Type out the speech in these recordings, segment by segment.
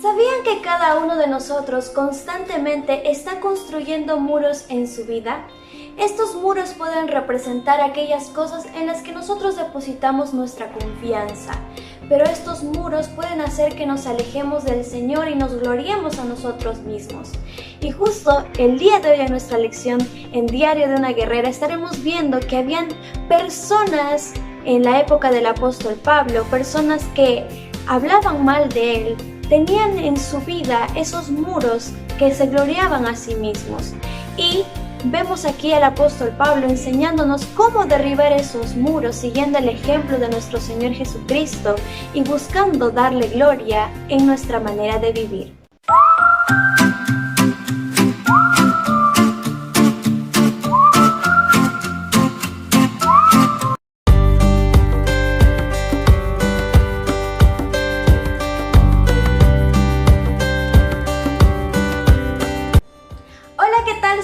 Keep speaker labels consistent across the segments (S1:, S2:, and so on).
S1: ¿Sabían que cada uno de nosotros constantemente está construyendo muros en su vida? Estos muros pueden representar aquellas cosas en las que nosotros depositamos nuestra confianza, pero estos muros pueden hacer que nos alejemos del Señor y nos gloriemos a nosotros mismos. Y justo el día de hoy en nuestra lección en Diario de una Guerrera estaremos viendo que habían personas en la época del apóstol Pablo, personas que hablaban mal de él, tenían en su vida esos muros que se gloriaban a sí mismos. Y vemos aquí al apóstol Pablo enseñándonos cómo derribar esos muros siguiendo el ejemplo de nuestro Señor Jesucristo y buscando darle gloria en nuestra manera de vivir.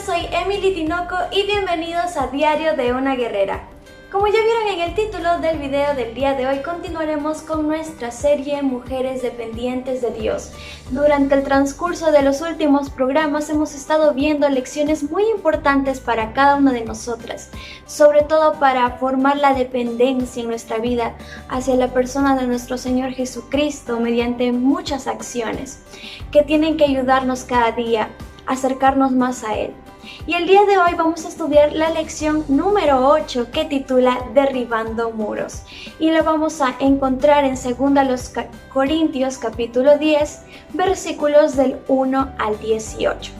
S1: Soy Emily Tinoco y bienvenidos a Diario de una Guerrera. Como ya vieron en el título del video del día de hoy, continuaremos con nuestra serie Mujeres Dependientes de Dios. Durante el transcurso de los últimos programas hemos estado viendo lecciones muy importantes para cada una de nosotras, sobre todo para formar la dependencia en nuestra vida hacia la persona de nuestro Señor Jesucristo mediante muchas acciones que tienen que ayudarnos cada día a acercarnos más a Él. Y el día de hoy vamos a estudiar la lección número 8 que titula Derribando Muros. Y la vamos a encontrar en 2 Corintios capítulo 10, versículos del 1 al 18.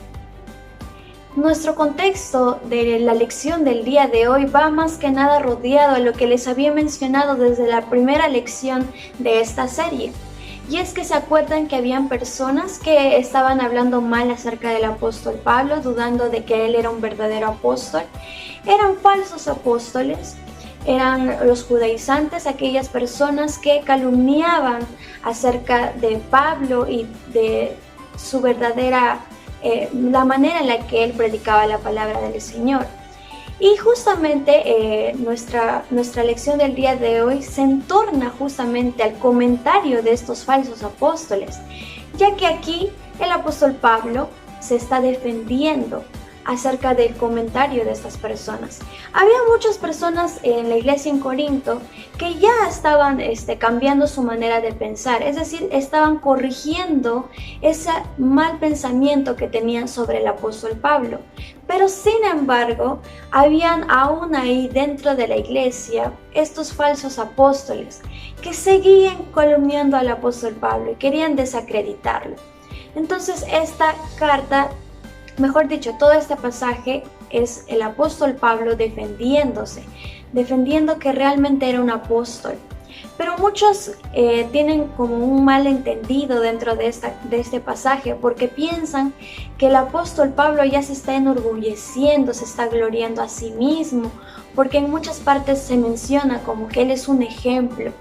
S1: Nuestro contexto de la lección del día de hoy va más que nada rodeado a lo que les había mencionado desde la primera lección de esta serie. Y es que se acuerdan que habían personas que estaban hablando mal acerca del apóstol Pablo, dudando de que él era un verdadero apóstol. Eran falsos apóstoles, eran los judaizantes, aquellas personas que calumniaban acerca de Pablo y de su verdadera, la manera en la que él predicaba la palabra del Señor. Y justamente nuestra lección del día de hoy se entorna justamente al comentario de estos falsos apóstoles, ya que aquí el apóstol Pablo se está defendiendo acerca del comentario de estas personas. Había muchas personas en la iglesia en Corinto que ya estaban cambiando su manera de pensar, es decir, estaban corrigiendo ese mal pensamiento que tenían sobre el apóstol Pablo. Pero sin embargo, habían aún ahí dentro de la iglesia estos falsos apóstoles que seguían calumniando al apóstol Pablo y querían desacreditarlo. Entonces esta carta, mejor dicho, todo este pasaje es el apóstol Pablo defendiendo que realmente era un apóstol. Pero muchos tienen como un malentendido dentro de este pasaje porque piensan que el apóstol Pablo ya se está enorgulleciendo, se está gloriando a sí mismo, porque en muchas partes se menciona como que él es un ejemplo.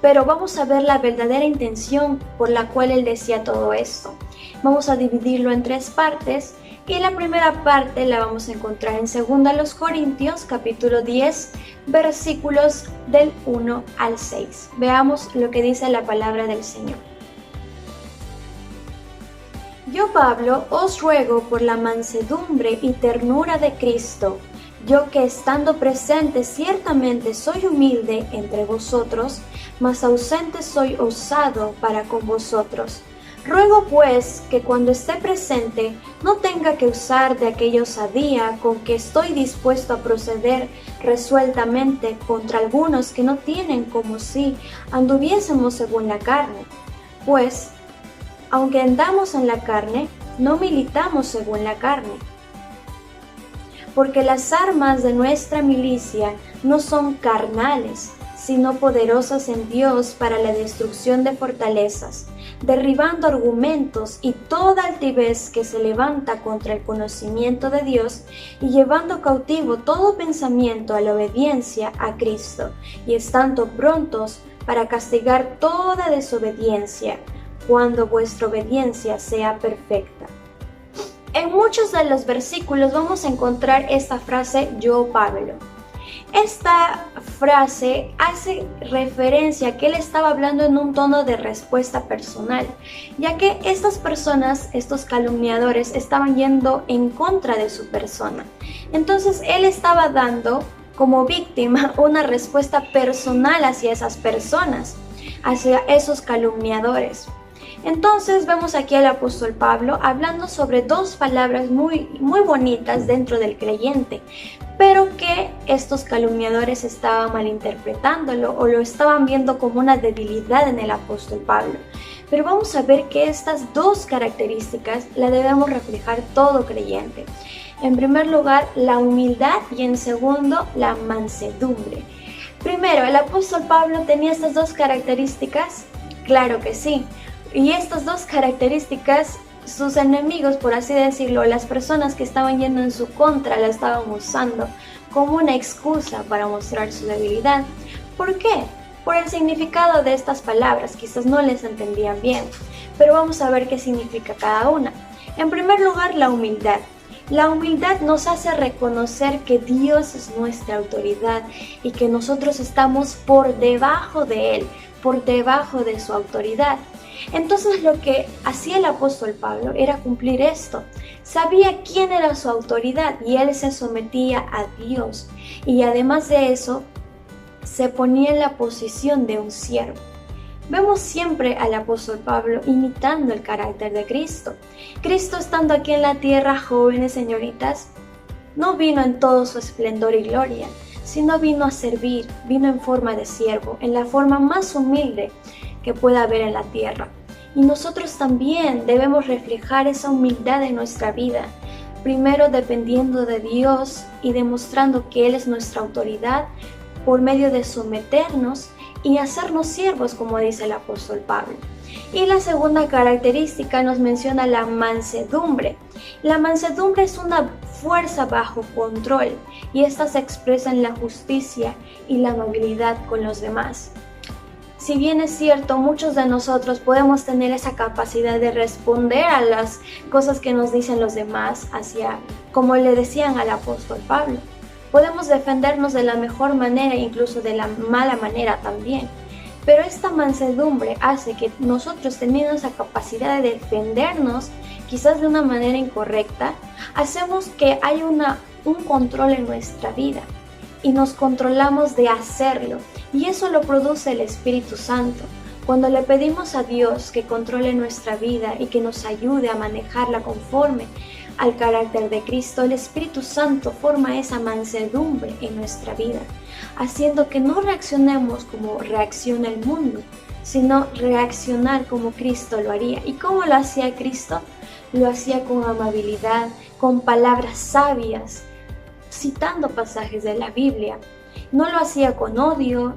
S1: Pero vamos a ver la verdadera intención por la cual él decía todo esto. Vamos a dividirlo en 3 partes. Y la primera parte la vamos a encontrar en 2 Corintios capítulo 10, versículos del 1 al 6. Veamos lo que dice la palabra del Señor. Yo, Pablo, os ruego por la mansedumbre y ternura de Cristo, yo que estando presente ciertamente soy humilde entre vosotros, mas ausente soy osado para con vosotros. Ruego pues que cuando esté presente no tenga que usar de aquella osadía con que estoy dispuesto a proceder resueltamente contra algunos que no tienen, como si anduviésemos según la carne. Pues, aunque andamos en la carne, no militamos según la carne. Porque las armas de nuestra milicia no son carnales, sino poderosas en Dios para la destrucción de fortalezas, derribando argumentos y toda altivez que se levanta contra el conocimiento de Dios y llevando cautivo todo pensamiento a la obediencia a Cristo, y estando prontos para castigar toda desobediencia, cuando vuestra obediencia sea perfecta. En muchos de los versículos vamos a encontrar esta frase, yo, Pablo. Esta frase hace referencia a que él estaba hablando en un tono de respuesta personal, ya que estas personas, estos calumniadores, estaban yendo en contra de su persona. Entonces él estaba dando como víctima una respuesta personal hacia esas personas, hacia esos calumniadores. Entonces vemos aquí al apóstol Pablo hablando sobre dos palabras muy bonitas dentro del creyente, pero que estos calumniadores estaban malinterpretándolo o lo estaban viendo como una debilidad en el apóstol Pablo. Pero vamos a ver que estas dos características las debemos reflejar todo creyente. En primer lugar, la humildad y en segundo, la mansedumbre. Primero, ¿el apóstol Pablo tenía estas dos características? Claro que sí. Y estas dos características, sus enemigos, por así decirlo, las personas que estaban yendo en su contra, la estaban usando como una excusa para mostrar su debilidad. ¿Por qué? Por el significado de estas palabras, quizás no les entendían bien, pero vamos a ver qué significa cada una. En primer lugar, la humildad. La humildad nos hace reconocer que Dios es nuestra autoridad y que nosotros estamos por debajo de Él, por debajo de su autoridad. Entonces lo que hacía el apóstol Pablo era cumplir esto. Sabía quién era su autoridad y él se sometía a Dios. Y además de eso, se ponía en la posición de un siervo. Vemos siempre al apóstol Pablo imitando el carácter de Cristo. Cristo, estando aquí en la tierra, jóvenes señoritas, no vino en todo su esplendor y gloria, sino vino a servir, vino en forma de siervo, en la forma más humilde que pueda haber en la tierra. Y nosotros también debemos reflejar esa humildad en nuestra vida, primero dependiendo de Dios y demostrando que Él es nuestra autoridad por medio de someternos y hacernos siervos, como dice el apóstol Pablo. Y la segunda característica nos menciona la mansedumbre. La mansedumbre es una fuerza bajo control y esta se expresa en la justicia y la amabilidad con los demás. Si bien es cierto, muchos de nosotros podemos tener esa capacidad de responder a las cosas que nos dicen los demás, como le decían al apóstol Pablo. Podemos defendernos de la mejor manera, incluso de la mala manera también. Pero esta mansedumbre hace que nosotros, teniendo esa capacidad de defendernos, quizás de una manera incorrecta, hacemos que hay un control en nuestra vida y nos controlamos de hacerlo. Y eso lo produce el Espíritu Santo. Cuando le pedimos a Dios que controle nuestra vida y que nos ayude a manejarla conforme al carácter de Cristo, el Espíritu Santo forma esa mansedumbre en nuestra vida, haciendo que no reaccionemos como reacciona el mundo, sino reaccionar como Cristo lo haría. ¿Y cómo lo hacía Cristo? Lo hacía con amabilidad, con palabras sabias, citando pasajes de la Biblia. No lo hacía con odio,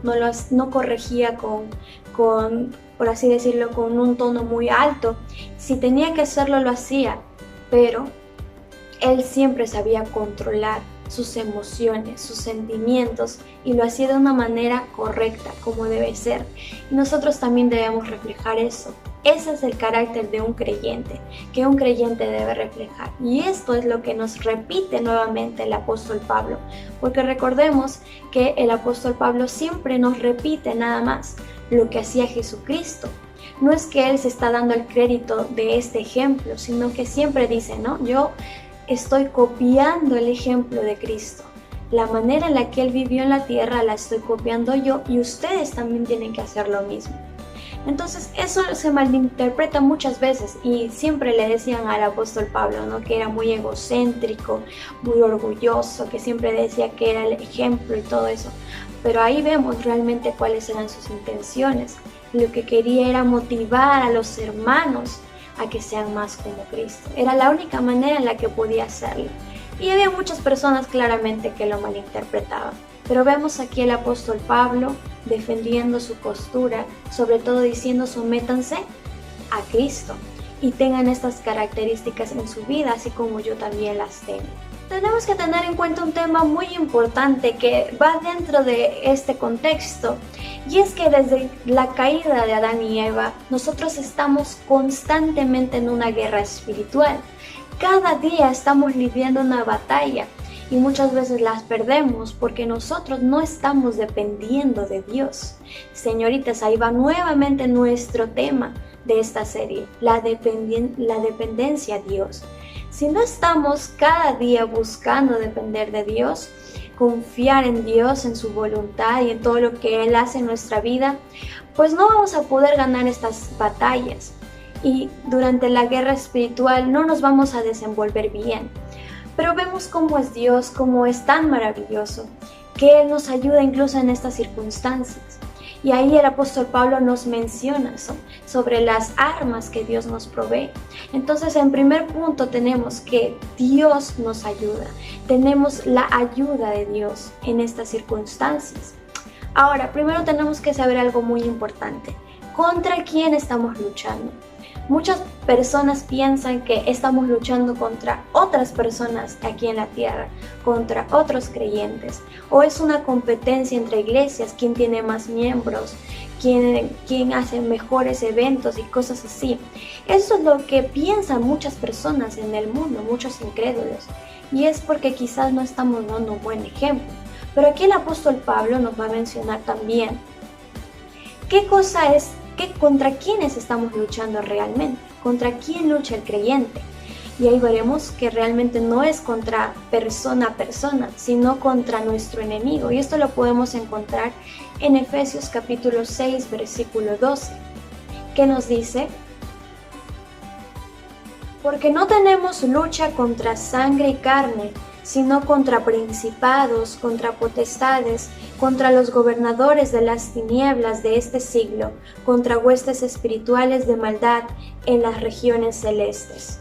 S1: no corregía por así decirlo, con un tono muy alto. Si tenía que hacerlo, lo hacía, pero él siempre sabía controlar sus emociones, sus sentimientos, y lo hacía de una manera correcta, como debe ser. Y nosotros también debemos reflejar eso. Ese es el carácter de un creyente, que un creyente debe reflejar. Y esto es lo que nos repite nuevamente el apóstol Pablo, porque recordemos que el apóstol Pablo siempre nos repite nada más lo que hacía Jesucristo. No es que él se está dando el crédito de este ejemplo, sino que siempre dice, ¿no? Yo estoy copiando el ejemplo de Cristo. La manera en la que él vivió en la tierra la estoy copiando yo, y ustedes también tienen que hacer lo mismo. Entonces eso se malinterpreta muchas veces, y siempre le decían al apóstol Pablo, ¿no?, que era muy egocéntrico, muy orgulloso, que siempre decía que era el ejemplo y todo eso. Pero ahí vemos realmente cuáles eran sus intenciones. Lo que quería era motivar a los hermanos a que sean más como Cristo. Era la única manera en la que podía hacerlo. Y había muchas personas claramente que lo malinterpretaban. Pero vemos aquí el apóstol Pablo defendiendo su postura, sobre todo diciendo: sométanse a Cristo y tengan estas características en su vida, así como yo también las tengo. Tenemos que tener en cuenta un tema muy importante que va dentro de este contexto, y es que desde la caída de Adán y Eva, nosotros estamos constantemente en una guerra espiritual. Cada día estamos lidiando una batalla, y muchas veces las perdemos porque nosotros no estamos dependiendo de Dios. Señoritas, ahí va nuevamente nuestro tema de esta serie, la dependencia a Dios. Si no estamos cada día buscando depender de Dios, confiar en Dios, en su voluntad y en todo lo que Él hace en nuestra vida, pues no vamos a poder ganar estas batallas. Y durante la guerra espiritual no nos vamos a desenvolver bien. Pero vemos cómo es Dios, cómo es tan maravilloso, que Él nos ayuda incluso en estas circunstancias. Y ahí el apóstol Pablo nos menciona sobre las armas que Dios nos provee. Entonces, en primer punto tenemos que Dios nos ayuda. Tenemos la ayuda de Dios en estas circunstancias. Ahora, primero tenemos que saber algo muy importante. ¿Contra quién estamos luchando? Muchas personas piensan que estamos luchando contra otras personas aquí en la tierra, contra otros creyentes, o es una competencia entre iglesias, quién tiene más miembros, quién hace mejores eventos y cosas así. Eso es lo que piensan muchas personas en el mundo, muchos incrédulos, y es porque quizás no estamos dando un buen ejemplo. Pero aquí el apóstol Pablo nos va a mencionar también contra quiénes estamos luchando realmente, contra quién lucha el creyente. Y ahí veremos que realmente no es contra persona a persona, sino contra nuestro enemigo. Y esto lo podemos encontrar en Efesios capítulo 6, versículo 12, que nos dice: porque no tenemos lucha contra sangre y carne, sino contra principados, contra potestades, contra los gobernadores de las tinieblas de este siglo, contra huestes espirituales de maldad en las regiones celestes.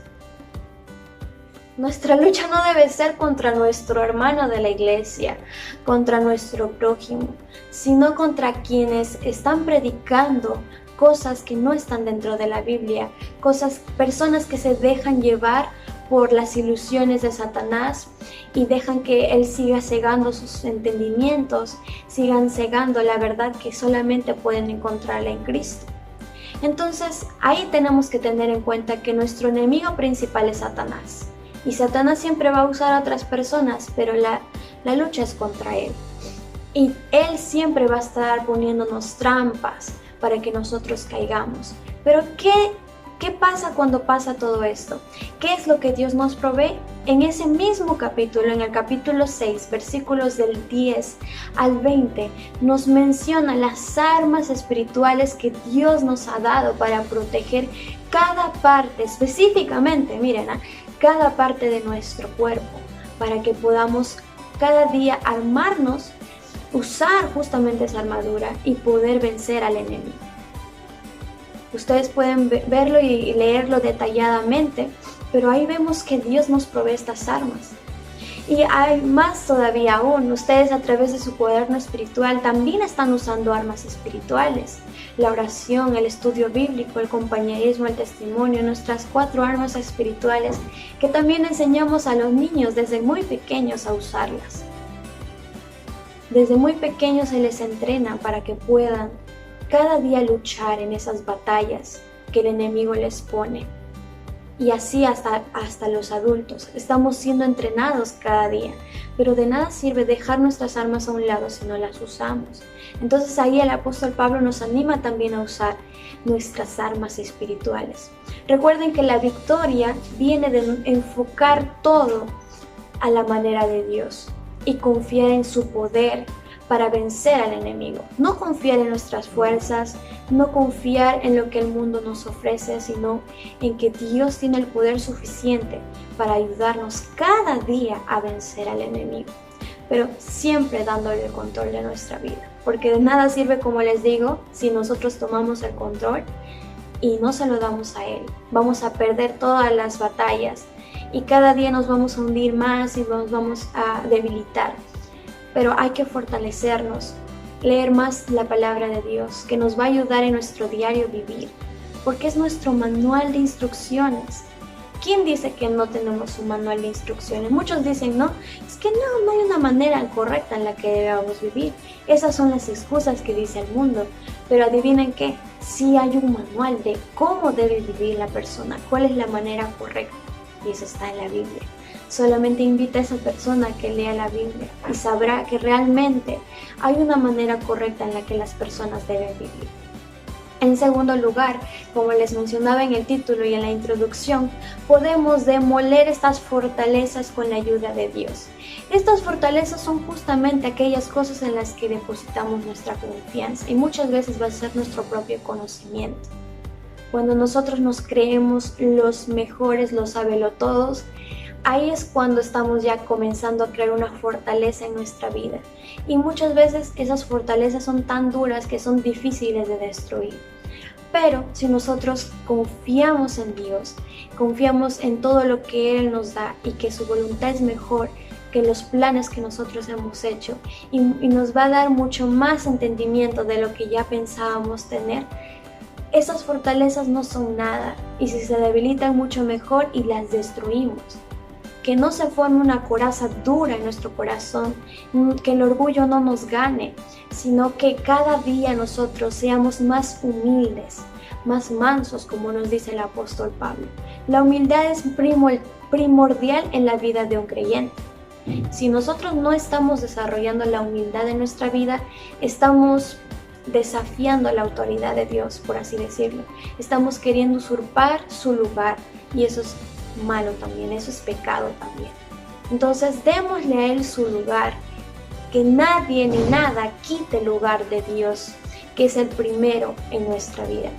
S1: Nuestra lucha no debe ser contra nuestro hermano de la iglesia, contra nuestro prójimo, sino contra quienes están predicando cosas que no están dentro de la Biblia, personas que se dejan llevar por las ilusiones de Satanás y dejan que él siga cegando sus entendimientos, sigan cegando la verdad que solamente pueden encontrarla en Cristo. Entonces, ahí tenemos que tener en cuenta que nuestro enemigo principal es Satanás. Y Satanás siempre va a usar a otras personas, pero la lucha es contra él. Y él siempre va a estar poniéndonos trampas para que nosotros caigamos. Pero ¿qué pasa cuando pasa todo esto? ¿Qué es lo que Dios nos provee? En ese mismo capítulo, en el capítulo 6, versículos del 10 al 20, nos menciona las armas espirituales que Dios nos ha dado para proteger cada parte, específicamente, miren, cada parte de nuestro cuerpo, para que podamos cada día armarnos, usar justamente esa armadura y poder vencer al enemigo. Ustedes pueden verlo y leerlo detalladamente, pero ahí vemos que Dios nos provee estas armas. Y hay más todavía aún, ustedes a través de su cuaderno espiritual también están usando armas espirituales. La oración, el estudio bíblico, el compañerismo, el testimonio, nuestras 4 armas espirituales que también enseñamos a los niños desde muy pequeños a usarlas. Desde muy pequeños se les entrena para que puedan cada día luchar en esas batallas que el enemigo les pone. Y así hasta los adultos. Estamos siendo entrenados cada día. Pero de nada sirve dejar nuestras armas a un lado si no las usamos. Entonces ahí el apóstol Pablo nos anima también a usar nuestras armas espirituales. Recuerden que la victoria viene de enfocar todo a la manera de Dios y confiar en su poder para vencer al enemigo. No confiar en nuestras fuerzas, no confiar en lo que el mundo nos ofrece, sino en que Dios tiene el poder suficiente para ayudarnos cada día a vencer al enemigo, pero siempre dándole el control de nuestra vida, porque de nada sirve, como les digo, si nosotros tomamos el control y no se lo damos a Él. Vamos a perder todas las batallas y cada día nos vamos a hundir más y nos vamos a debilitar. Pero hay que fortalecernos, leer más la palabra de Dios, que nos va a ayudar en nuestro diario vivir, porque es nuestro manual de instrucciones. ¿Quién dice que no tenemos un manual de instrucciones? Muchos dicen, no, es que no hay una manera correcta en la que debamos vivir. Esas son las excusas que dice el mundo. Pero adivinen qué, sí hay un manual de cómo debe vivir la persona, cuál es la manera correcta, y eso está en la Biblia. Solamente invita a esa persona a que lea la Biblia y sabrá que realmente hay una manera correcta en la que las personas deben vivir. En segundo lugar, como les mencionaba en el título y en la introducción, podemos demoler estas fortalezas con la ayuda de Dios. Estas fortalezas son justamente aquellas cosas en las que depositamos nuestra confianza y muchas veces va a ser nuestro propio conocimiento. Cuando nosotros nos creemos los mejores, los sabelotodos, ahí es cuando estamos ya comenzando a crear una fortaleza en nuestra vida. Y muchas veces esas fortalezas son tan duras que son difíciles de destruir. Pero si nosotros confiamos en Dios, confiamos en todo lo que Él nos da y que su voluntad es mejor que los planes que nosotros hemos hecho y nos va a dar mucho más entendimiento de lo que ya pensábamos tener, esas fortalezas no son nada y si se debilitan mucho mejor y las destruimos. Que no se forme una coraza dura en nuestro corazón, que el orgullo no nos gane, sino que cada día nosotros seamos más humildes, más mansos, como nos dice el apóstol Pablo. La humildad es primordial en la vida de un creyente. Si nosotros no estamos desarrollando la humildad en nuestra vida, estamos desafiando la autoridad de Dios, por así decirlo. Estamos queriendo usurpar su lugar y eso es malo también, eso es pecado también. Entonces démosle a Él su lugar, que nadie ni nada quite el lugar de Dios, que es el primero en nuestra vida.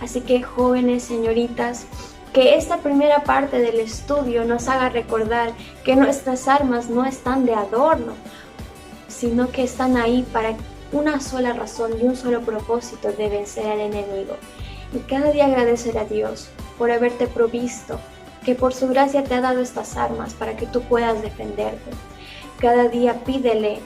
S1: Así que jóvenes, señoritas, que esta primera parte del estudio nos haga recordar que nuestras armas no están de adorno, sino que están ahí para una sola razón y un solo propósito de vencer al enemigo. Y cada día agradecer a Dios por haberte provisto, que por su gracia te ha dado estas armas para que tú puedas defenderte. Cada día pídele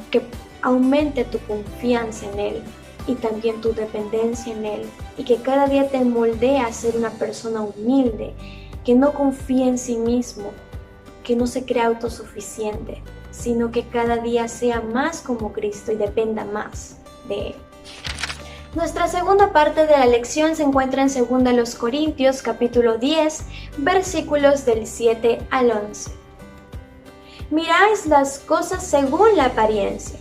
S1: que aumente tu confianza en Él y también tu dependencia en Él, y que cada día te moldee a ser una persona humilde, que no confíe en sí mismo, que no se crea autosuficiente, sino que cada día sea más como Cristo y dependa más de Él. Nuestra segunda parte de la lección se encuentra en 2 Corintios capítulo 10, versículos del 7 al 11. Miráis las cosas según la apariencia.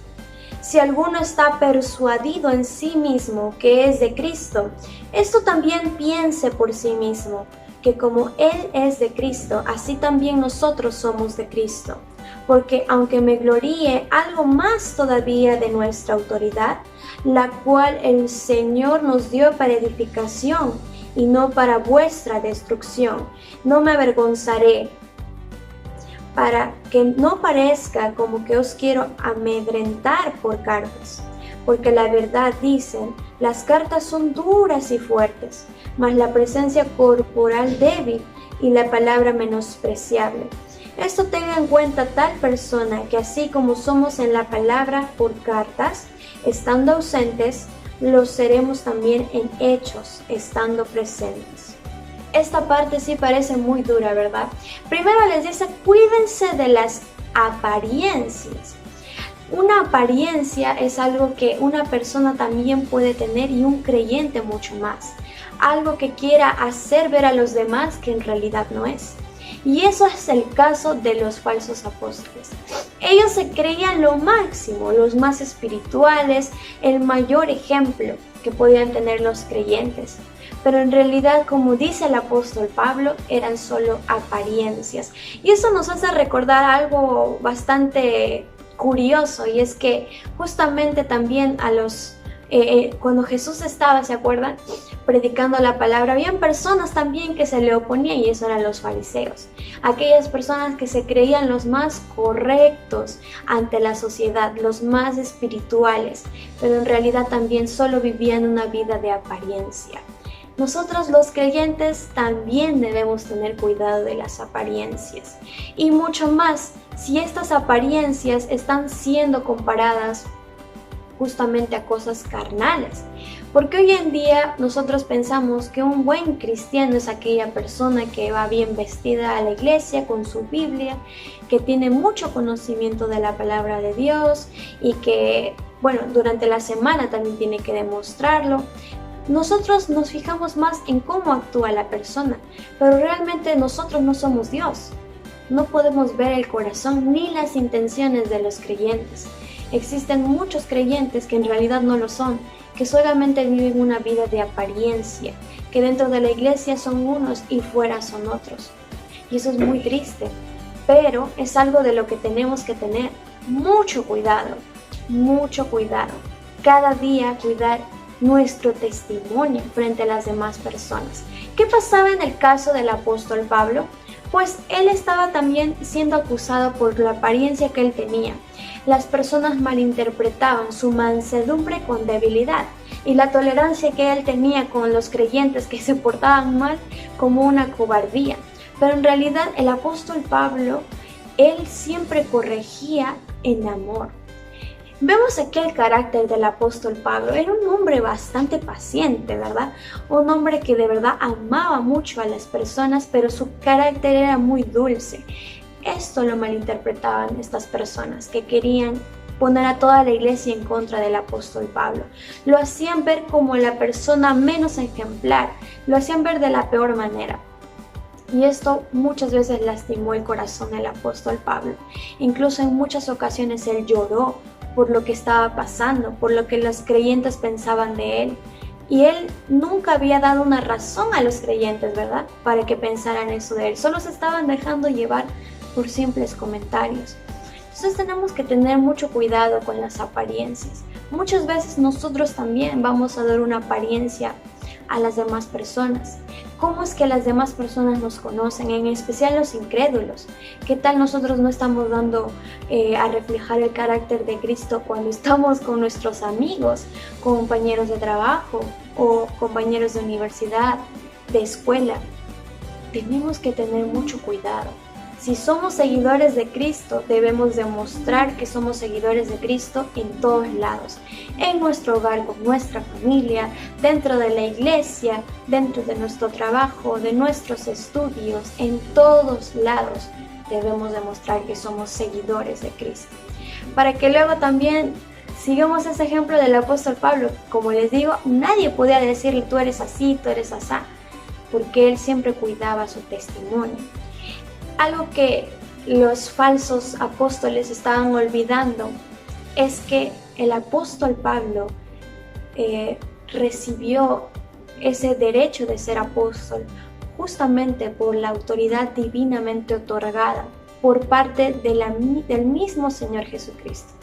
S1: Si alguno está persuadido en sí mismo que es de Cristo, esto también piense por sí mismo, que como Él es de Cristo, así también nosotros somos de Cristo. Porque aunque me gloríe algo más todavía de nuestra autoridad, la cual el Señor nos dio para edificación y no para vuestra destrucción, no me avergonzaré, para que no parezca como que os quiero amedrentar por cartas. Porque la verdad dicen, las cartas son duras y fuertes, mas la presencia corporal débil y la palabra menospreciable. Esto tenga en cuenta tal persona que así como somos en la palabra por cartas, estando ausentes, lo seremos también en hechos, estando presentes. Esta parte sí parece muy dura, ¿verdad? Primero les dice, cuídense de las apariencias. Una apariencia es algo que una persona también puede tener y un creyente mucho más. Algo que quiera hacer ver a los demás que en realidad no es. Y eso es el caso de los falsos apóstoles. Ellos se creían lo máximo, los más espirituales, el mayor ejemplo que podían tener los creyentes. Pero en realidad, como dice el apóstol Pablo, eran solo apariencias. Y eso nos hace recordar algo bastante curioso, y es que justamente también cuando Jesús estaba, ¿se acuerdan?, predicando la palabra, habían personas también que se le oponían, y eso eran los fariseos, aquellas personas que se creían los más correctos ante la sociedad, los más espirituales, pero en realidad también solo vivían una vida de apariencia. Nosotros los creyentes también debemos tener cuidado de las apariencias, y mucho más si estas apariencias están siendo comparadas justamente a cosas carnales. Porque hoy en día nosotros pensamos que un buen cristiano es aquella persona que va bien vestida a la iglesia con su Biblia, que tiene mucho conocimiento de la palabra de Dios y que, bueno, durante la semana también tiene que demostrarlo. Nosotros nos fijamos más en cómo actúa la persona, pero realmente nosotros no somos Dios. No podemos ver el corazón ni las intenciones de los creyentes. Existen muchos creyentes que en realidad no lo son, que solamente viven una vida de apariencia, que dentro de la iglesia son unos y fuera son otros. Y eso es muy triste, pero es algo de lo que tenemos que tener mucho cuidado, mucho cuidado. Cada día cuidar nuestro testimonio frente a las demás personas. ¿Qué pasaba en el caso del apóstol Pablo? Pues él estaba también siendo acusado por la apariencia que él tenía. Las personas malinterpretaban su mansedumbre con debilidad y la tolerancia que él tenía con los creyentes que se portaban mal como una cobardía. Pero en realidad el apóstol Pablo, él siempre corregía en amor. Vemos aquí el carácter del apóstol Pablo. Era un hombre bastante paciente, ¿verdad? Un hombre que de verdad amaba mucho a las personas, pero su carácter era muy dulce. Esto lo malinterpretaban estas personas que querían poner a toda la iglesia en contra del apóstol Pablo. Lo hacían ver como la persona menos ejemplar, lo hacían ver de la peor manera. Y esto muchas veces lastimó el corazón del apóstol Pablo. Incluso en muchas ocasiones él lloró por lo que estaba pasando, por lo que los creyentes pensaban de él. Y él nunca había dado una razón a los creyentes, ¿verdad?, para que pensaran eso de él. Solo se estaban dejando llevar por simples comentarios. Entonces tenemos que tener mucho cuidado con las apariencias. Muchas veces nosotros también vamos a dar una apariencia a las demás personas. ¿Cómo es que las demás personas nos conocen? En especial los incrédulos. ¿Qué tal nosotros no estamos dando a reflejar el carácter de Cristo cuando estamos con nuestros amigos, compañeros de trabajo o compañeros de universidad, de escuela? Tenemos que tener mucho cuidado. Si somos seguidores de Cristo, debemos demostrar que somos seguidores de Cristo en todos lados. En nuestro hogar, con nuestra familia, dentro de la iglesia, dentro de nuestro trabajo, de nuestros estudios, en todos lados debemos demostrar que somos seguidores de Cristo. Para que luego también sigamos ese ejemplo del apóstol Pablo. Como les digo, nadie podía decirle tú eres así, tú eres asá, porque él siempre cuidaba su testimonio. Algo que los falsos apóstoles estaban olvidando es que el apóstol Pablo recibió ese derecho de ser apóstol justamente por la autoridad divinamente otorgada por parte del mismo Señor Jesucristo.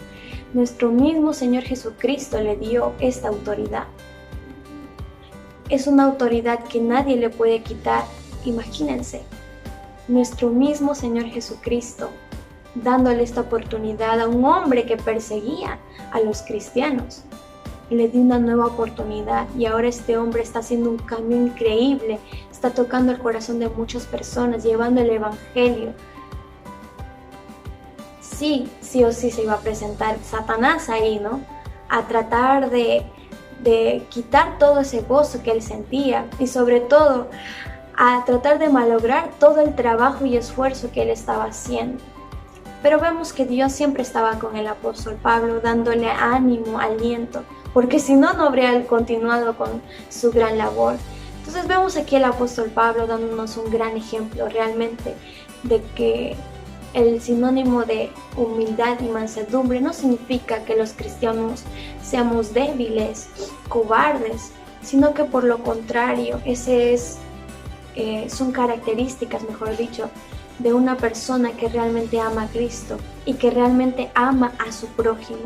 S1: Nuestro mismo Señor Jesucristo le dio esta autoridad. Es una autoridad que nadie le puede quitar. Imagínense. Nuestro mismo Señor Jesucristo dándole esta oportunidad a un hombre que perseguía a los cristianos. Le dio una nueva oportunidad y ahora este hombre está haciendo un cambio increíble, está tocando el corazón de muchas personas, llevando el evangelio. Sí o sí se iba a presentar Satanás ahí, ¿no? A tratar de quitar todo ese gozo que él sentía y sobre todo a tratar de malograr todo el trabajo y esfuerzo que él estaba haciendo. Pero vemos que Dios siempre estaba con el apóstol Pablo, dándole ánimo, aliento, porque si no, no habría continuado con su gran labor. Entonces vemos aquí al apóstol Pablo dándonos un gran ejemplo realmente de que el sinónimo de humildad y mansedumbre no significa que los cristianos seamos débiles, cobardes, sino que por lo contrario, son características, mejor dicho, de una persona que realmente ama a Cristo y que realmente ama a su prójimo.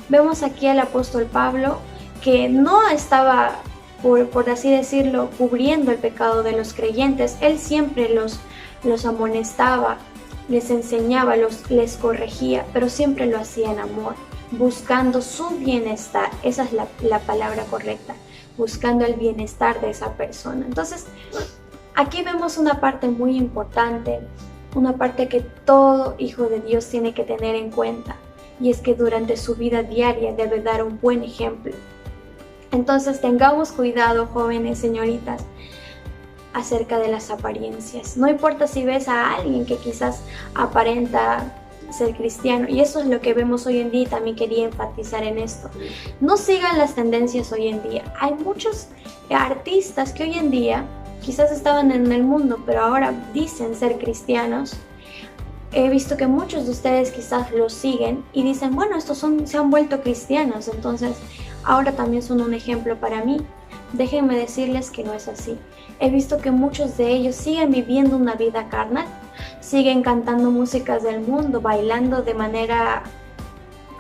S1: Vemos aquí al apóstol Pablo que no estaba, por así decirlo, cubriendo el pecado de los creyentes. Él siempre los amonestaba, les enseñaba, les corregía, pero siempre lo hacía en amor, buscando su bienestar. Esa es la palabra correcta, buscando el bienestar de esa persona. Entonces, aquí vemos una parte muy importante, una parte que todo hijo de Dios tiene que tener en cuenta, y es que durante su vida diaria debe dar un buen ejemplo. Entonces tengamos cuidado, jóvenes, señoritas, acerca de las apariencias. No importa si ves a alguien que quizás aparenta ser cristiano, y eso es lo que vemos hoy en día, y también quería enfatizar en esto. No sigan las tendencias hoy en día. Hay muchos artistas que hoy en día quizás estaban en el mundo, pero ahora dicen ser cristianos, He visto que muchos de ustedes quizás los siguen y dicen, bueno, se han vuelto cristianos, entonces ahora también son un ejemplo para mí. Déjenme decirles que no es así. He visto que muchos de ellos siguen viviendo una vida carnal, siguen cantando músicas del mundo, bailando de manera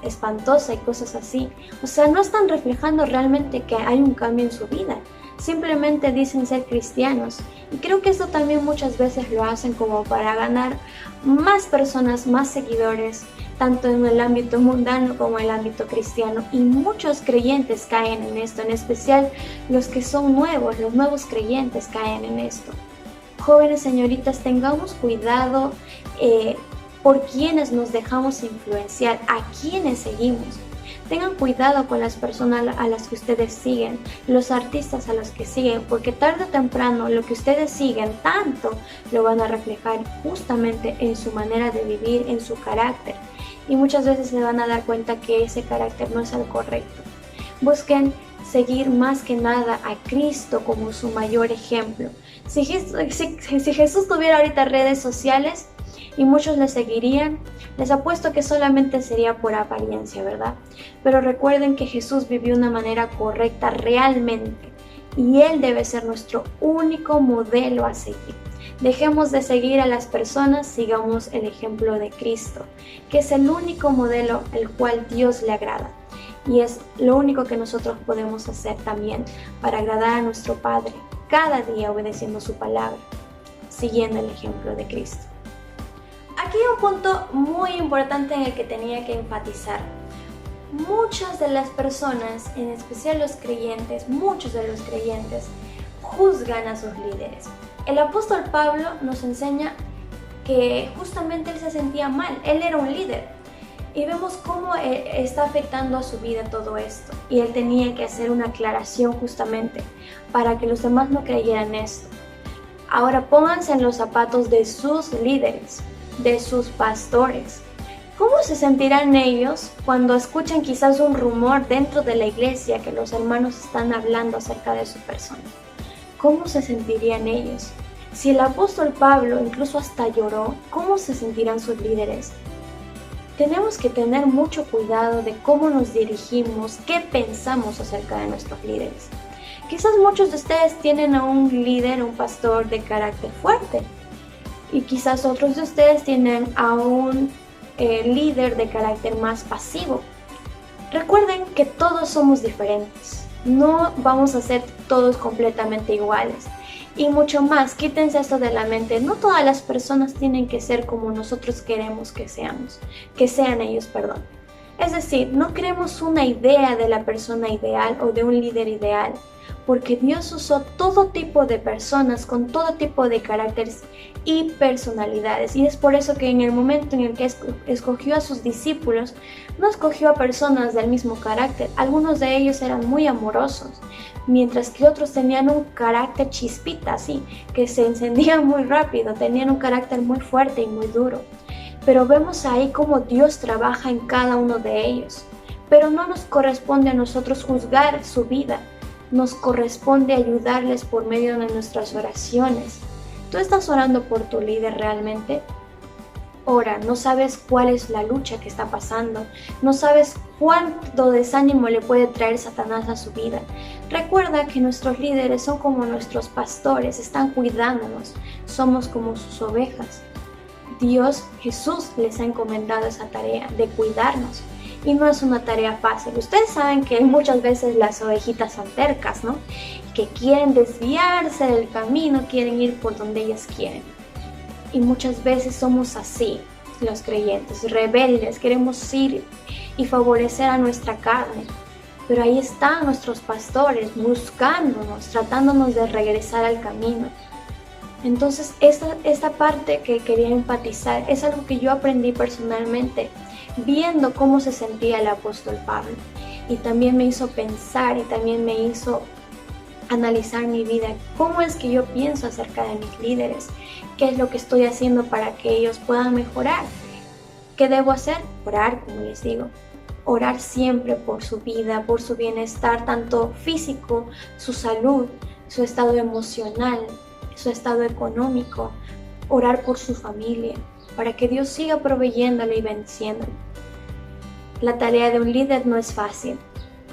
S1: espantosa y cosas así. O sea, no están reflejando realmente que hay un cambio en su vida. Simplemente dicen ser cristianos. Y creo que eso también muchas veces lo hacen como para ganar más personas, más seguidores, tanto en el ámbito mundano como en el ámbito cristiano. Y muchos creyentes caen en esto, en especial los que son nuevos, los nuevos creyentes caen en esto. Jóvenes señoritas, tengamos cuidado por quienes nos dejamos influenciar, a quienes seguimos. Tengan cuidado con las personas a las que ustedes siguen, los artistas a los que siguen, porque tarde o temprano lo que ustedes siguen tanto lo van a reflejar justamente en su manera de vivir, en su carácter. Y muchas veces se van a dar cuenta que ese carácter no es el correcto. Busquen seguir más que nada a Cristo como su mayor ejemplo. Si Jesús tuviera ahorita redes sociales y muchos le seguirían, les apuesto que solamente sería por apariencia, ¿verdad? Pero recuerden que Jesús vivió de una manera correcta realmente y Él debe ser nuestro único modelo a seguir. Dejemos de seguir a las personas, sigamos el ejemplo de Cristo, que es el único modelo el cual Dios le agrada. Y es lo único que nosotros podemos hacer también para agradar a nuestro Padre, cada día obedeciendo su palabra, siguiendo el ejemplo de Cristo. Aquí hay un punto muy importante en el que tenía que enfatizar. Muchas de las personas, en especial los creyentes, muchos de los creyentes, juzgan a sus líderes. El apóstol Pablo nos enseña que justamente él se sentía mal, él era un líder. Y vemos cómo está afectando a su vida todo esto. Y él tenía que hacer una aclaración justamente para que los demás no creyeran esto. Ahora pónganse en los zapatos de sus líderes, de sus pastores. ¿Cómo se sentirán ellos cuando escuchan quizás un rumor dentro de la iglesia que los hermanos están hablando acerca de su persona? ¿Cómo se sentirían ellos? Si el apóstol Pablo incluso hasta lloró, ¿cómo se sentirán sus líderes? Tenemos que tener mucho cuidado de cómo nos dirigimos, qué pensamos acerca de nuestros líderes. Quizás muchos de ustedes tienen a un líder, un pastor de carácter fuerte. Y quizás otros de ustedes tienen a un líder de carácter más pasivo. Recuerden que todos somos diferentes. No vamos a ser todos completamente iguales. Y mucho más, quítense esto de la mente. No todas las personas tienen que ser como nosotros queremos que sean ellos, perdón. Es decir, no creemos una idea de la persona ideal o de un líder ideal, porque Dios usó todo tipo de personas con todo tipo de caracteres y personalidades. Y es por eso que en el momento en el que escogió a sus discípulos, no escogió a personas del mismo carácter. Algunos de ellos eran muy amorosos, mientras que otros tenían un carácter chispita, así, que se encendía muy rápido, tenían un carácter muy fuerte y muy duro. Pero vemos ahí cómo Dios trabaja en cada uno de ellos. Pero no nos corresponde a nosotros juzgar su vida, nos corresponde ayudarles por medio de nuestras oraciones. ¿Tú estás orando por tu líder realmente? Ora, no sabes cuál es la lucha que está pasando, no sabes cuánto desánimo le puede traer Satanás a su vida. Recuerda que nuestros líderes son como nuestros pastores, están cuidándonos, somos como sus ovejas. Dios, Jesús les ha encomendado esa tarea de cuidarnos y no es una tarea fácil. Ustedes saben que muchas veces las ovejitas son tercas, ¿no? Que quieren desviarse del camino, quieren ir por donde ellas quieren. Y muchas veces somos así, los creyentes, rebeldes, queremos ir y favorecer a nuestra carne. Pero ahí están nuestros pastores buscándonos, tratándonos de regresar al camino. Entonces esta parte que quería enfatizar es algo que yo aprendí personalmente, viendo cómo se sentía el apóstol Pablo. Y también me hizo pensar y también me hizo analizar mi vida, cómo es que yo pienso acerca de mis líderes, qué es lo que estoy haciendo para que ellos puedan mejorar, qué debo hacer, orar, como les digo, orar siempre por su vida, por su bienestar, tanto físico, su salud, su estado emocional, su estado económico, orar por su familia, para que Dios siga proveyéndole y bendiciéndole. La tarea de un líder no es fácil,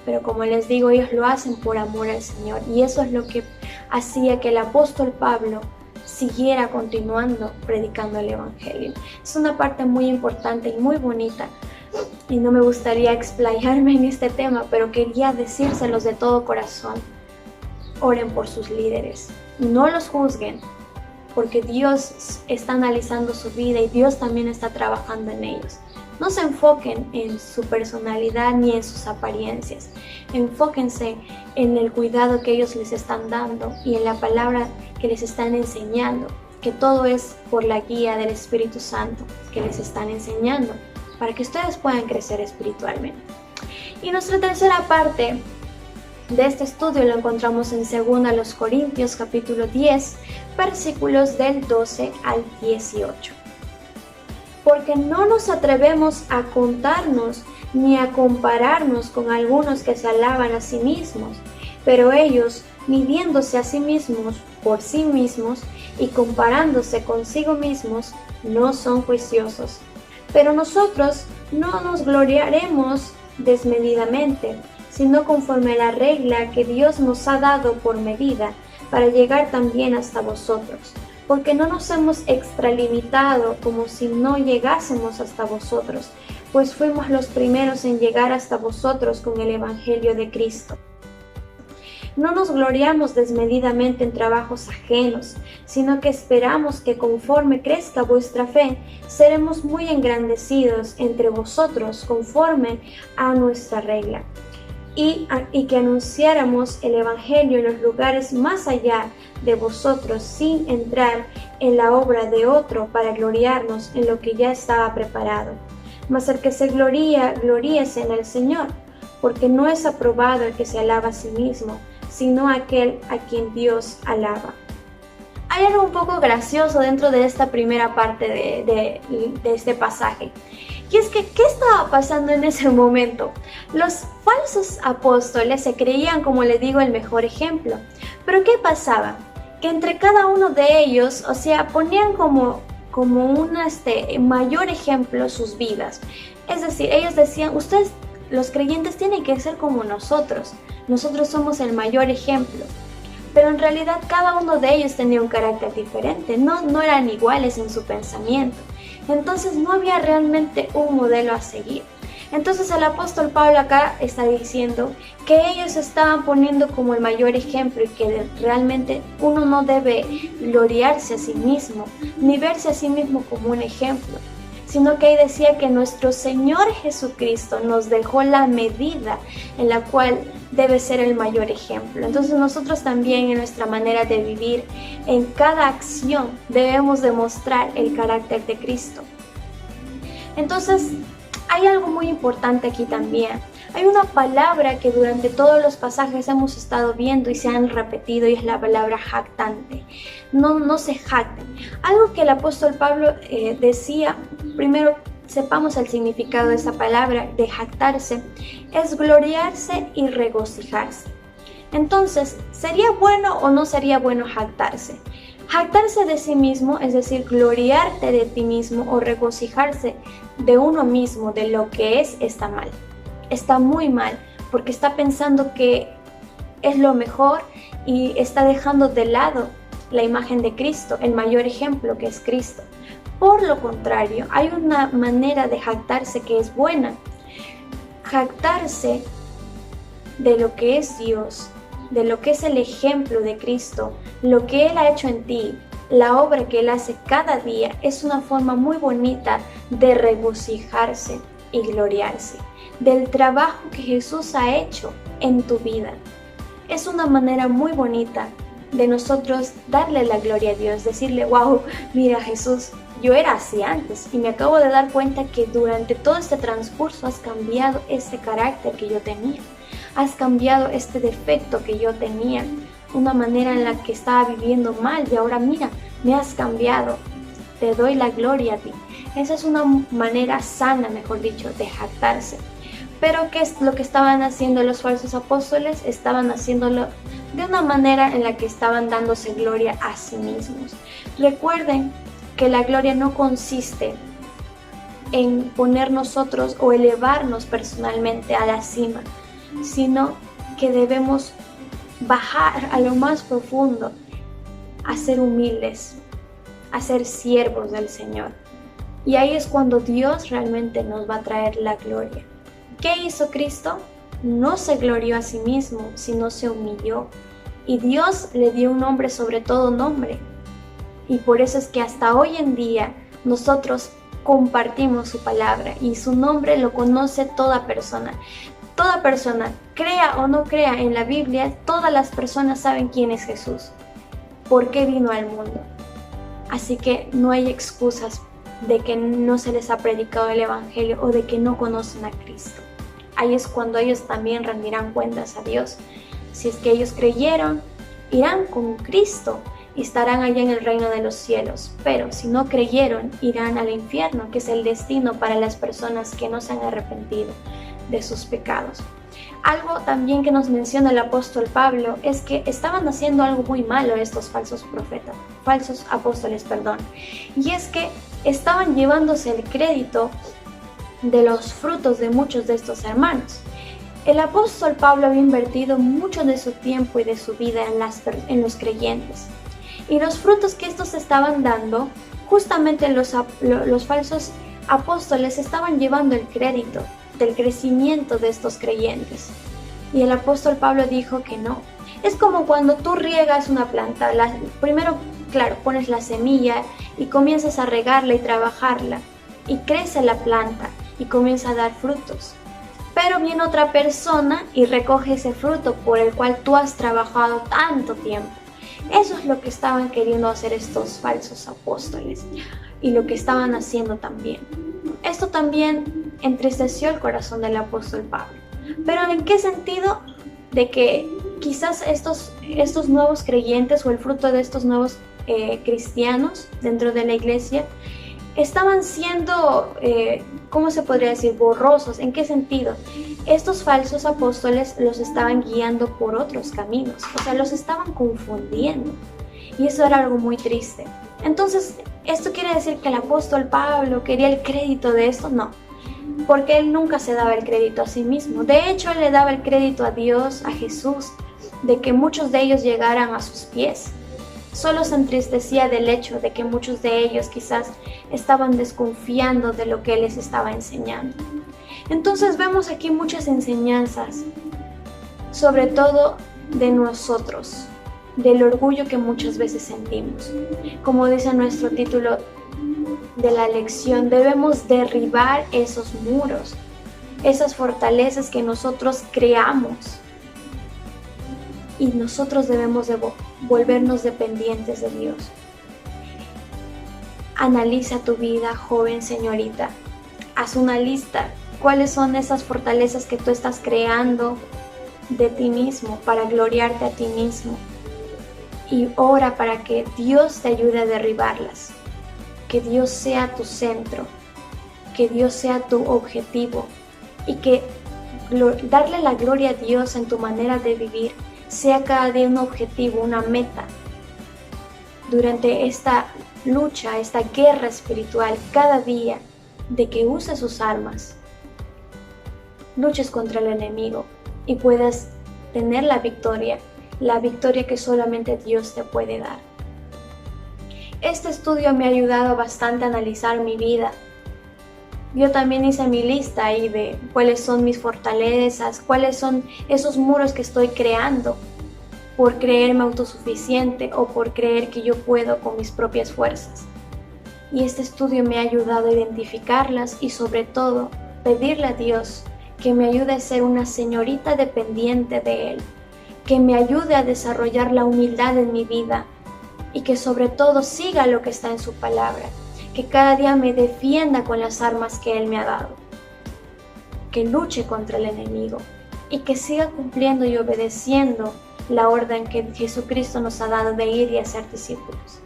S1: pero como les digo, ellos lo hacen por amor al Señor, y eso es lo que hacía que el apóstol Pablo siguiera continuando predicando el Evangelio. Es una parte muy importante y muy bonita, y no me gustaría explayarme en este tema, pero quería decírselos de todo corazón. Oren por sus líderes, no los juzguen, porque Dios está analizando su vida y Dios también está trabajando en ellos. No se enfoquen en su personalidad ni en sus apariencias. Enfóquense en el cuidado que ellos les están dando y en la palabra que les están enseñando, que todo es por la guía del Espíritu Santo que les están enseñando, para que ustedes puedan crecer espiritualmente. Y nuestra tercera parte de este estudio lo encontramos en 2 Corintios capítulo 10, versículos del 12 al 18. Porque no nos atrevemos a contarnos ni a compararnos con algunos que se alaban a sí mismos, pero ellos, midiéndose a sí mismos por sí mismos y comparándose consigo mismos, no son juiciosos. Pero nosotros no nos gloriaremos desmedidamente, sino conforme a la regla que Dios nos ha dado por medida, para llegar también hasta vosotros. Porque no nos hemos extralimitado como si no llegásemos hasta vosotros, pues fuimos los primeros en llegar hasta vosotros con el Evangelio de Cristo. No nos gloriamos desmedidamente en trabajos ajenos, sino que esperamos que conforme crezca vuestra fe, seremos muy engrandecidos entre vosotros conforme a nuestra regla. Y que anunciáramos el Evangelio en los lugares más allá de vosotros sin entrar en la obra de otro para gloriarnos en lo que ya estaba preparado. Mas el que se gloría, gloríese en el Señor, porque no es aprobado el que se alaba a sí mismo, sino aquel a quien Dios alaba. Hay algo un poco gracioso dentro de esta primera parte de este pasaje. Y es que, ¿qué estaba pasando en ese momento? Los falsos apóstoles se creían, como les digo, el mejor ejemplo. Pero ¿qué pasaba? Que entre cada uno de ellos, o sea, ponían como un mayor ejemplo sus vidas. Es decir, ellos decían, ustedes, los creyentes, tienen que ser como nosotros. Nosotros somos el mayor ejemplo. Pero en realidad cada uno de ellos tenía un carácter diferente, no eran iguales en su pensamiento. Entonces no había realmente un modelo a seguir. Entonces el apóstol Pablo acá está diciendo que ellos estaban poniendo como el mayor ejemplo y que realmente uno no debe gloriarse a sí mismo, ni verse a sí mismo como un ejemplo, sino que ahí decía que nuestro Señor Jesucristo nos dejó la medida en la cual debe ser el mayor ejemplo. Entonces nosotros también en nuestra manera de vivir, en cada acción, debemos demostrar el carácter de Cristo. Entonces, hay algo muy importante aquí también. Hay una palabra que durante todos los pasajes hemos estado viendo y se han repetido, y es la palabra jactante. No se jacten. Algo que el apóstol Pablo decía, primero sepamos el significado de esa palabra, de jactarse, es gloriarse y regocijarse. Entonces, ¿sería bueno o no sería bueno jactarse? Jactarse de sí mismo, es decir, gloriarte de ti mismo o regocijarse de uno mismo, de lo que es, está mal. Está muy mal, porque está pensando que es lo mejor y está dejando de lado la imagen de Cristo, el mayor ejemplo que es Cristo. Por lo contrario, hay una manera de jactarse que es buena. Jactarse de lo que es Dios, de lo que es el ejemplo de Cristo, lo que Él ha hecho en ti, la obra que Él hace cada día, es una forma muy bonita de regocijarse y gloriarse del trabajo que Jesús ha hecho en tu vida. Es una manera muy bonita de nosotros darle la gloria a Dios, decirle, wow, mira Jesús, yo era así antes y me acabo de dar cuenta que durante todo este transcurso has cambiado este carácter que yo tenía, has cambiado este defecto que yo tenía, una manera en la que estaba viviendo mal y ahora mira, me has cambiado, te doy la gloria a ti. Esa es una manera sana, mejor dicho, de jactarse. Pero ¿qué es lo que estaban haciendo los falsos apóstoles? Estaban haciéndolo de una manera en la que estaban dándose gloria a sí mismos. Recuerden que la gloria no consiste en poner nosotros o elevarnos personalmente a la cima, sino que debemos bajar a lo más profundo, a ser humildes, a ser siervos del Señor. Y ahí es cuando Dios realmente nos va a traer la gloria. ¿Qué hizo Cristo? No se glorió a sí mismo, sino se humilló. Y Dios le dio un nombre sobre todo nombre. Y por eso es que hasta hoy en día nosotros compartimos su palabra y su nombre lo conoce toda persona. Toda persona, crea o no crea en la Biblia, todas las personas saben quién es Jesús, por qué vino al mundo. Así que no hay excusas de que no se les ha predicado el Evangelio o de que no conocen a Cristo. Ahí es cuando ellos también rendirán cuentas a Dios. Si es que ellos creyeron, irán con Cristo y estarán allá en el reino de los cielos. Pero si no creyeron, irán al infierno, que es el destino para las personas que no se han arrepentido de sus pecados. Algo también que nos menciona el apóstol Pablo es que estaban haciendo algo muy malo estos falsos apóstoles, y es que estaban llevándose el crédito de los frutos de muchos de estos hermanos. El apóstol Pablo había invertido mucho de su tiempo y de su vida en los creyentes, y los frutos que estos estaban dando, justamente los falsos apóstoles estaban llevando el crédito del crecimiento de estos creyentes. Y el apóstol Pablo dijo que no. Es como cuando tú riegas una planta. Primero, claro, pones la semilla y comienzas a regarla y trabajarla, y crece la planta y comienza a dar frutos. Pero viene otra persona y recoge ese fruto por el cual tú has trabajado tanto tiempo. Eso es lo que estaban queriendo hacer estos falsos apóstoles y lo que estaban haciendo también. Esto también entristeció el corazón del apóstol Pablo. ¿Pero en qué sentido? De que quizás estos nuevos creyentes o el fruto de estos nuevos cristianos dentro de la iglesia estaban siendo, ¿cómo se podría decir?, borrosos. ¿En qué sentido? Estos falsos apóstoles los estaban guiando por otros caminos, o sea, los estaban confundiendo, y eso era algo muy triste. Entonces, ¿esto quiere decir que el apóstol Pablo quería el crédito de esto? No, porque él nunca se daba el crédito a sí mismo. De hecho, él le daba el crédito a Dios, a Jesús, de que muchos de ellos llegaran a sus pies. Solo se entristecía del hecho de que muchos de ellos quizás estaban desconfiando de lo que él les estaba enseñando. Entonces vemos aquí muchas enseñanzas, sobre todo de nosotros, del orgullo que muchas veces sentimos. Como dice nuestro título de la lección, debemos derribar esos muros, esas fortalezas que nosotros creamos, y nosotros debemos volvernos dependientes de Dios. Analiza tu vida, joven, señorita. Haz una lista. ¿Cuáles son esas fortalezas que tú estás creando de ti mismo para gloriarte a ti mismo? Y ora para que Dios te ayude a derribarlas. Que Dios sea tu centro, que Dios sea tu objetivo, y que darle la gloria a Dios en tu manera de vivir sea cada día un objetivo, una meta. Durante esta lucha, esta guerra espiritual, cada día, de que uses sus armas, luches contra el enemigo y puedas tener la victoria que solamente Dios te puede dar. Este estudio me ha ayudado bastante a analizar mi vida. Yo también hice mi lista ahí de cuáles son mis fortalezas, cuáles son esos muros que estoy creando por creerme autosuficiente o por creer que yo puedo con mis propias fuerzas. Y este estudio me ha ayudado a identificarlas y sobre todo pedirle a Dios que me ayude a ser una señorita dependiente de Él, que me ayude a desarrollar la humildad en mi vida y que sobre todo siga lo que está en su palabra, que cada día me defienda con las armas que Él me ha dado, que luche contra el enemigo y que siga cumpliendo y obedeciendo la orden que Jesucristo nos ha dado de ir y hacer discípulos.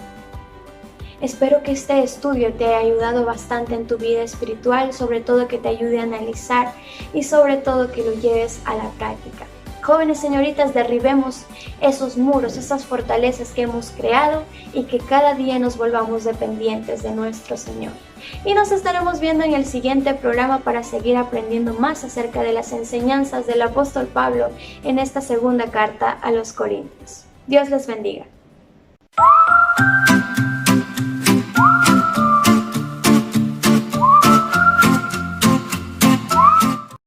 S1: Espero que este estudio te haya ayudado bastante en tu vida espiritual, sobre todo que te ayude a analizar y sobre todo que lo lleves a la práctica. Jóvenes señoritas, derribemos esos muros, esas fortalezas que hemos creado y que cada día nos volvamos dependientes de nuestro Señor. Y nos estaremos viendo en el siguiente programa para seguir aprendiendo más acerca de las enseñanzas del apóstol Pablo en esta segunda carta a los Corintios. Dios les bendiga.